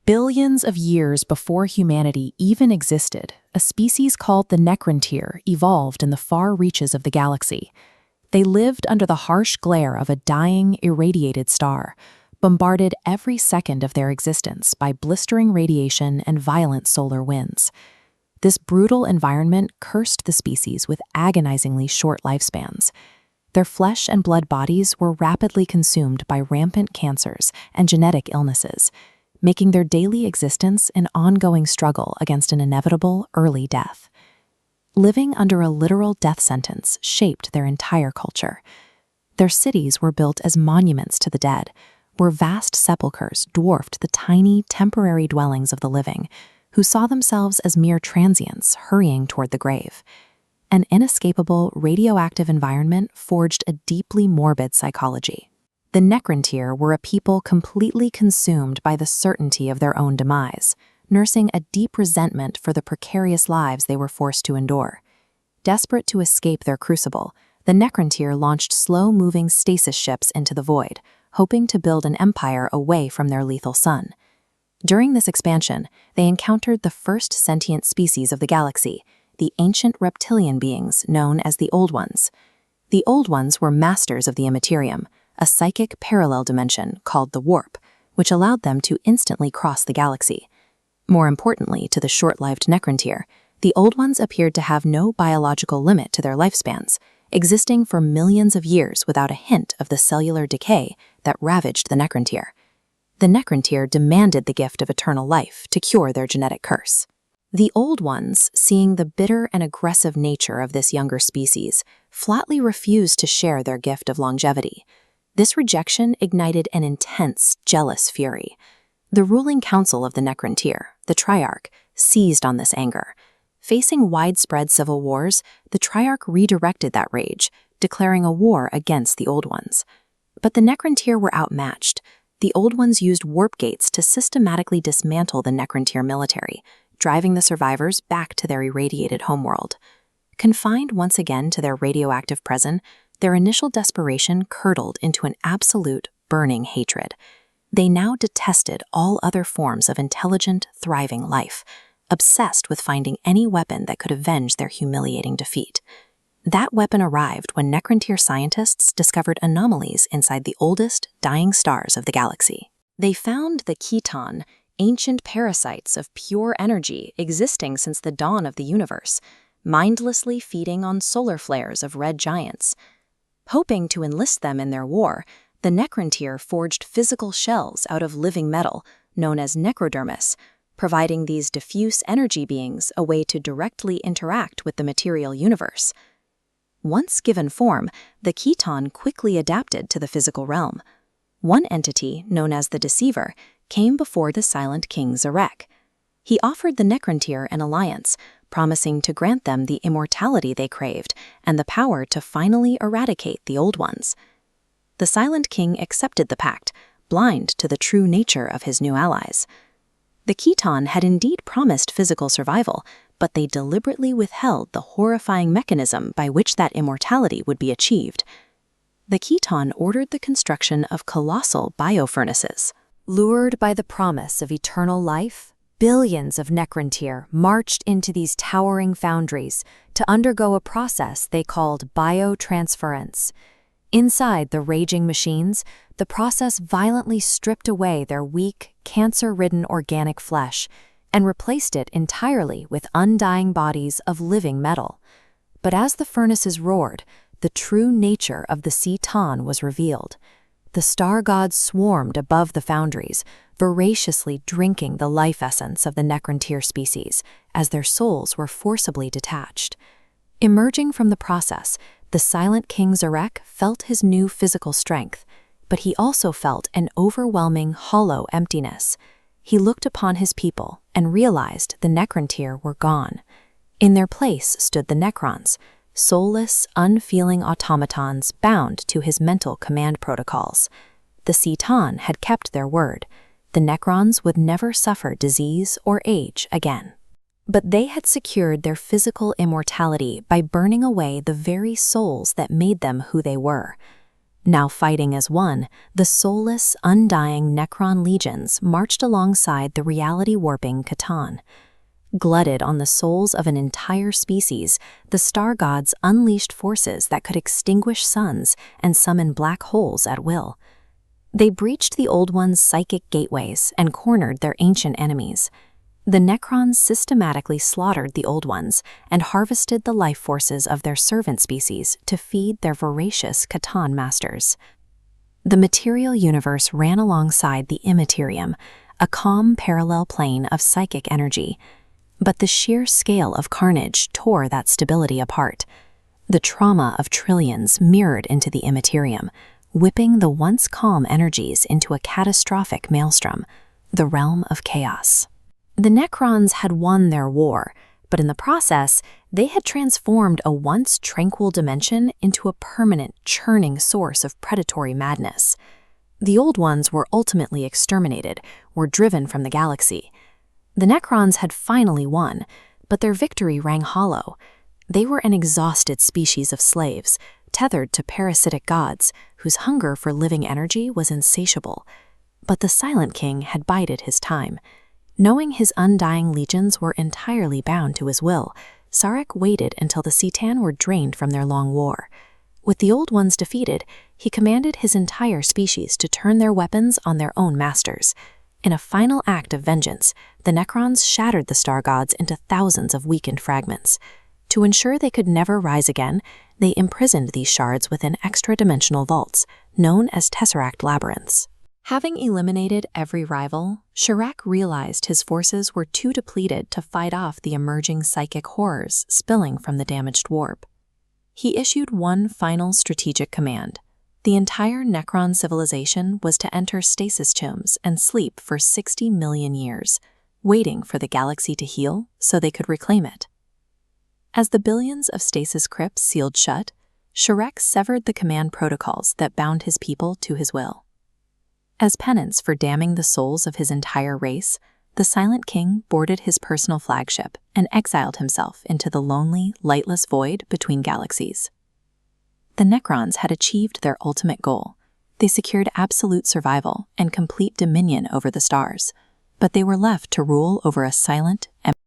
Billions of years before humanity even existed, a species called the Necrontyr evolved in the far reaches of the galaxy. They lived under the harsh glare of a dying, irradiated star, bombarded every second of their existence by blistering radiation and violent solar winds. This brutal environment cursed the species with agonizingly short lifespans. Their flesh and blood bodies were rapidly consumed by rampant cancers and genetic illnesses, making their daily existence an ongoing struggle against an inevitable early death. Living under a literal death sentence shaped their entire culture. Their cities were built as monuments to the dead, where vast sepulchres dwarfed the tiny, temporary dwellings of the living, who saw themselves as mere transients hurrying toward the grave. An inescapable, radioactive environment forged a deeply morbid psychology. The Necrontyr were a people completely consumed by the certainty of their own demise, nursing a deep resentment for the precarious lives they were forced to endure. Desperate to escape their crucible, the Necrontyr launched slow-moving stasis ships into the void, hoping to build an empire away from their lethal sun. During this expansion, they encountered the first sentient species of the galaxy, the ancient reptilian beings known as the Old Ones. The Old Ones were masters of the immaterium, a psychic parallel dimension called the warp, which allowed them to instantly cross the galaxy. More importantly to the short-lived Necrontyr, the Old Ones appeared to have no biological limit to their lifespans, existing for millions of years without a hint of the cellular decay that ravaged the Necrontyr. The Necrontyr demanded the gift of eternal life to cure their genetic curse. The Old Ones, seeing the bitter and aggressive nature of this younger species, flatly refused to share their gift of longevity. This rejection ignited an intense, jealous fury. The ruling council of the Necrontyr, the Triarch, seized on this anger. Facing widespread civil wars, the Triarch redirected that rage, declaring a war against the Old Ones. But the Necrontyr were outmatched. The Old Ones used warp gates to systematically dismantle the Necrontyr military, driving the survivors back to their irradiated homeworld. Confined once again to their radioactive prison, their initial desperation curdled into an absolute, burning hatred. They now detested all other forms of intelligent, thriving life, obsessed with finding any weapon that could avenge their humiliating defeat. That weapon arrived when Necrontyr scientists discovered anomalies inside the oldest, dying stars of the galaxy. They found the Keton, ancient parasites of pure energy existing since the dawn of the universe, mindlessly feeding on solar flares of red giants. Hoping to enlist them in their war, the Necrontyr forged physical shells out of living metal, known as necrodermis, providing these diffuse energy beings a way to directly interact with the material universe. Once given form, the Keton quickly adapted to the physical realm. One entity, known as the Deceiver, came before the Silent King Zarek. He offered the Necrontyr an alliance, promising to grant them the immortality they craved and the power to finally eradicate the Old Ones. The Silent King accepted the pact, blind to the true nature of his new allies. The Keton had indeed promised physical survival, but they deliberately withheld the horrifying mechanism by which that immortality would be achieved. The Keton ordered the construction of colossal biofurnaces. Lured by the promise of eternal life, billions of Necrontyr marched into these towering foundries to undergo a process they called Biotransference. Inside the raging machines, the process violently stripped away their weak, cancer-ridden organic flesh and replaced it entirely with undying bodies of living metal. But as the furnaces roared, the true nature of the Keton was revealed. The star gods swarmed above the foundries, voraciously drinking the life essence of the Necrontyr species as their souls were forcibly detached. Emerging from the process, the Silent King Zarek felt his new physical strength, but he also felt an overwhelming, hollow emptiness. He looked upon his people and realized the Necrontyr were gone. In their place stood the Necrons, soulless, unfeeling automatons bound to his mental command protocols. The Keton had kept their word. The Necrons would never suffer disease or age again. But they had secured their physical immortality by burning away the very souls that made them who they were. Now fighting as one, the soulless, undying Necron legions marched alongside the reality-warping Catan. Glutted on the souls of an entire species, the star gods unleashed forces that could extinguish suns and summon black holes at will. They breached the Old One's psychic gateways and cornered their ancient enemies. The Necrons systematically slaughtered the Old Ones and harvested the life forces of their servant species to feed their voracious Catan masters. The material universe ran alongside the immaterium, a calm parallel plane of psychic energy. But the sheer scale of carnage tore that stability apart. The trauma of trillions mirrored into the immaterium, whipping the once calm energies into a catastrophic maelstrom, the realm of chaos. The Necrons had won their war, but in the process, they had transformed a once tranquil dimension into a permanent, churning source of predatory madness. The Old Ones were ultimately exterminated, were driven from the galaxy. The Necrons had finally won, but their victory rang hollow. They were an exhausted species of slaves, tethered to parasitic gods, whose hunger for living energy was insatiable. But the Silent King had bided his time. Knowing his undying legions were entirely bound to his will, Sarek waited until the C'tan were drained from their long war. With the Old Ones defeated, he commanded his entire species to turn their weapons on their own masters. In a final act of vengeance, the Necrons shattered the star gods into thousands of weakened fragments. To ensure they could never rise again, they imprisoned these shards within extra-dimensional vaults, known as Tesseract labyrinths. Having eliminated every rival, Sharak realized his forces were too depleted to fight off the emerging psychic horrors spilling from the damaged warp. He issued one final strategic command. The entire Necron civilization was to enter stasis tombs and sleep for 60 million years, waiting for the galaxy to heal so they could reclaim it. As the billions of stasis crypts sealed shut, Sharak severed the command protocols that bound his people to his will. As penance for damning the souls of his entire race, the Silent King boarded his personal flagship and exiled himself into the lonely, lightless void between galaxies. The Necrons had achieved their ultimate goal. They secured absolute survival and complete dominion over the stars, but they were left to rule over a silent,